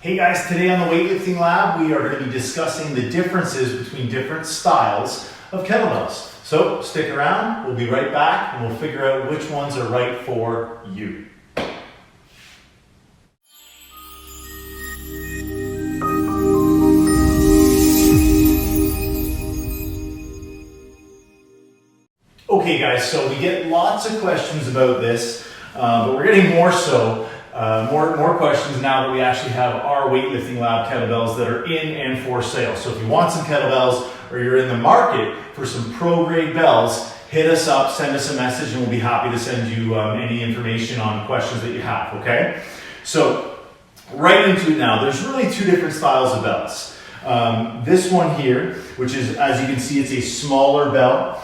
Hey guys, today on the Weightlifting Lab, we are going to be discussing the differences between different styles of kettlebells. So stick around, we'll be right back and we'll figure out which ones are right for you. Okay guys, so we get lots of questions about this, but we're getting more questions now that we actually have our Weightlifting Lab kettlebells that are in and for sale. So if you want some kettlebells or you're in the market for some pro grade bells, hit us up, send us a message, and we'll be happy to send you any information on questions that you have, okay? So right into it now, there's really two different styles of bells. This one here, which is, as you can see, it's a smaller bell.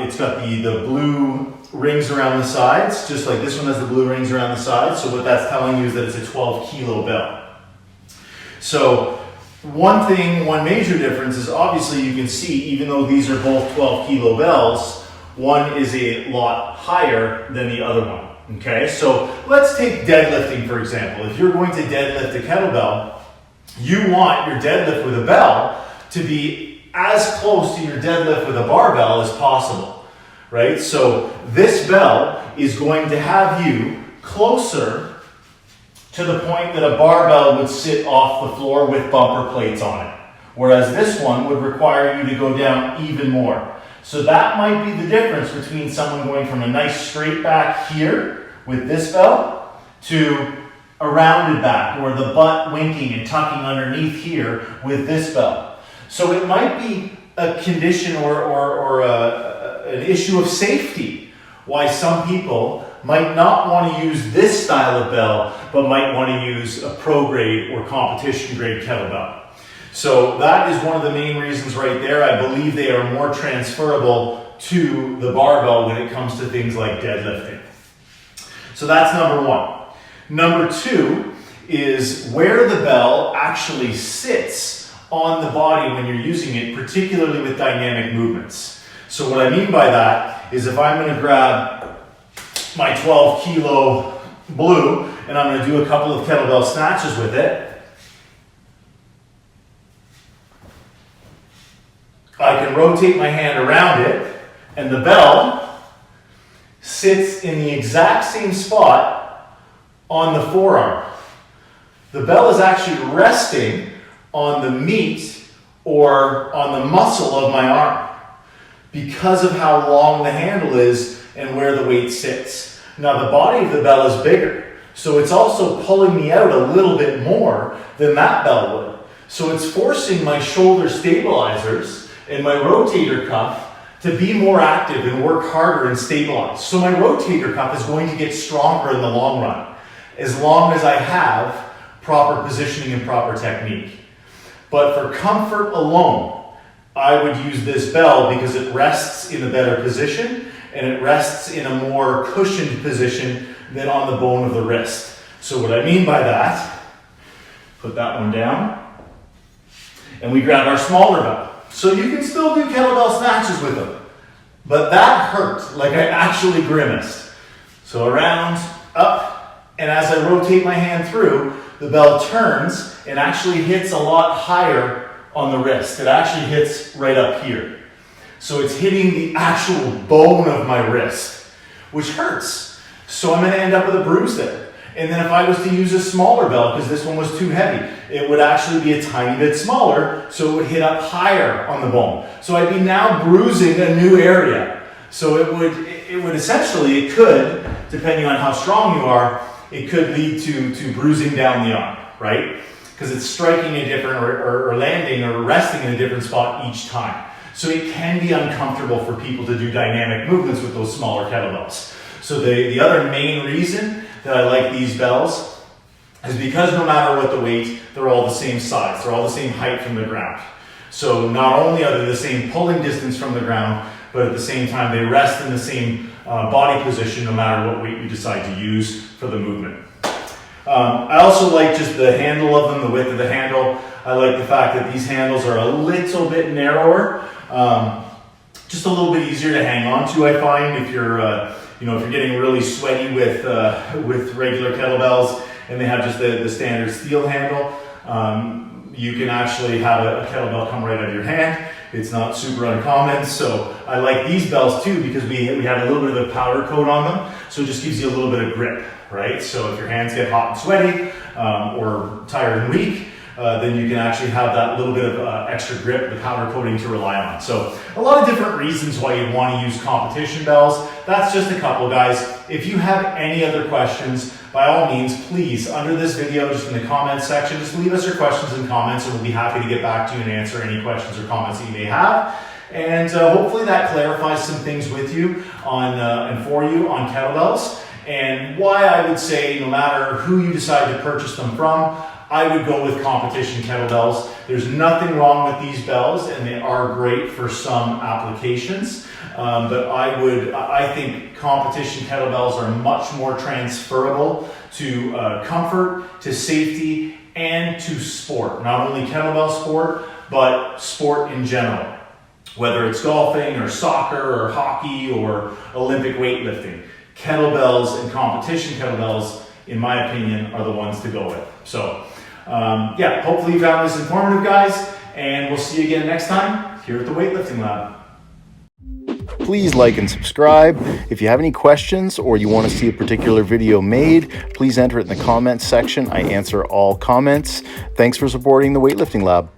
It's got the blue rings around the sides, just like this one has the blue rings around the sides. So what that's telling you is that it's a 12 kilo bell. So one major difference is obviously you can see, even though these are both 12 kilo bells, one is a lot higher than the other one. Okay, so let's take deadlifting for example. If you're going to deadlift a kettlebell, you want your deadlift with a bell to be as close to your deadlift with a barbell as possible, right? So this bell is going to have you closer to the point that a barbell would sit off the floor with bumper plates on it, whereas this one would require you to go down even more. So that might be the difference between someone going from a nice straight back here with this bell to a rounded back, or the butt winking and tucking underneath here with this bell. So it might be a condition or an issue of safety why some people might not want to use this style of bell, but might want to use a pro grade or competition grade kettlebell. So that is one of the main reasons right there. I believe they are more transferable to the barbell when it comes to things like deadlifting. So that's number one. Number two is where the bell actually sits on the body when you're using it, particularly with dynamic movements. So what I mean by that is if I'm going to grab my 12 kilo blue and I'm going to do a couple of kettlebell snatches with it, I can rotate my hand around it and the bell sits in the exact same spot on the forearm. The bell is actually resting on the meat or on the muscle of my arm because of how long the handle is and where the weight sits. Now the body of the bell is bigger, so it's also pulling me out a little bit more than that bell would. So it's forcing my shoulder stabilizers and my rotator cuff to be more active and work harder and stabilize. So my rotator cuff is going to get stronger in the long run, as long as I have proper positioning and proper technique. But for comfort alone, I would use this bell because it rests in a better position and it rests in a more cushioned position than on the bone of the wrist. So what I mean by that, put that one down, and we grab our smaller bell. So you can still do kettlebell snatches with them, but that hurt, like I actually grimaced. So around, up, and as I rotate my hand through, the bell turns and actually hits a lot higher on the wrist. It actually hits right up here. So it's hitting the actual bone of my wrist, which hurts. So I'm going to end up with a bruise there. And then if I was to use a smaller bell, because this one was too heavy, it would actually be a tiny bit smaller, so it would hit up higher on the bone. So I'd be now bruising a new area. So it would essentially, it could, depending on how strong you are, it could lead to bruising down the arm, right? Because it's striking a different or landing or resting in a different spot each time. So it can be uncomfortable for people to do dynamic movements with those smaller kettlebells. So the other main reason that I like these bells is because no matter what the weight, they're all the same size. They're all the same height from the ground. So not only are they the same pulling distance from the ground, but at the same time they rest in the same body position no matter what weight you decide to use for the movement. I also like just the handle of them, the width of the handle. I like the fact that these handles are a little bit narrower, just a little bit easier to hang on to, I find, if you're if you're getting really sweaty with regular kettlebells and they have just the standard steel handle. You can actually have a kettlebell come right out of your hand. It's not super uncommon, so I like these bells too because we have a little bit of a powder coat on them, so it just gives you a little bit of grip, right? So if your hands get hot and sweaty or tired and weak, then you can actually have that little bit of extra grip, the powder coating to rely on. So a lot of different reasons why you'd want to use competition bells. That's just a couple, guys. If you have any other questions, by all means, please, under this video, just in the comments section, just leave us your questions and comments, and we'll be happy to get back to you and answer any questions or comments that you may have. And hopefully that clarifies some things with you on and for you on kettlebells, and why I would say no matter who you decide to purchase them from, I would go with competition kettlebells. There's nothing wrong with these bells, and they are great for some applications. But I think competition kettlebells are much more transferable to comfort, to safety, and to sport. Not only kettlebell sport, but sport in general. Whether it's golfing or soccer or hockey or Olympic weightlifting. Kettlebells and competition kettlebells, in my opinion, are the ones to go with. So, yeah, hopefully you found this informative, guys, and we'll see you again next time here at the Weightlifting Lab. Please like and subscribe. If you have any questions or you want to see a particular video made, please enter it in the comments section. I answer all comments. Thanks for supporting the Weightlifting Lab.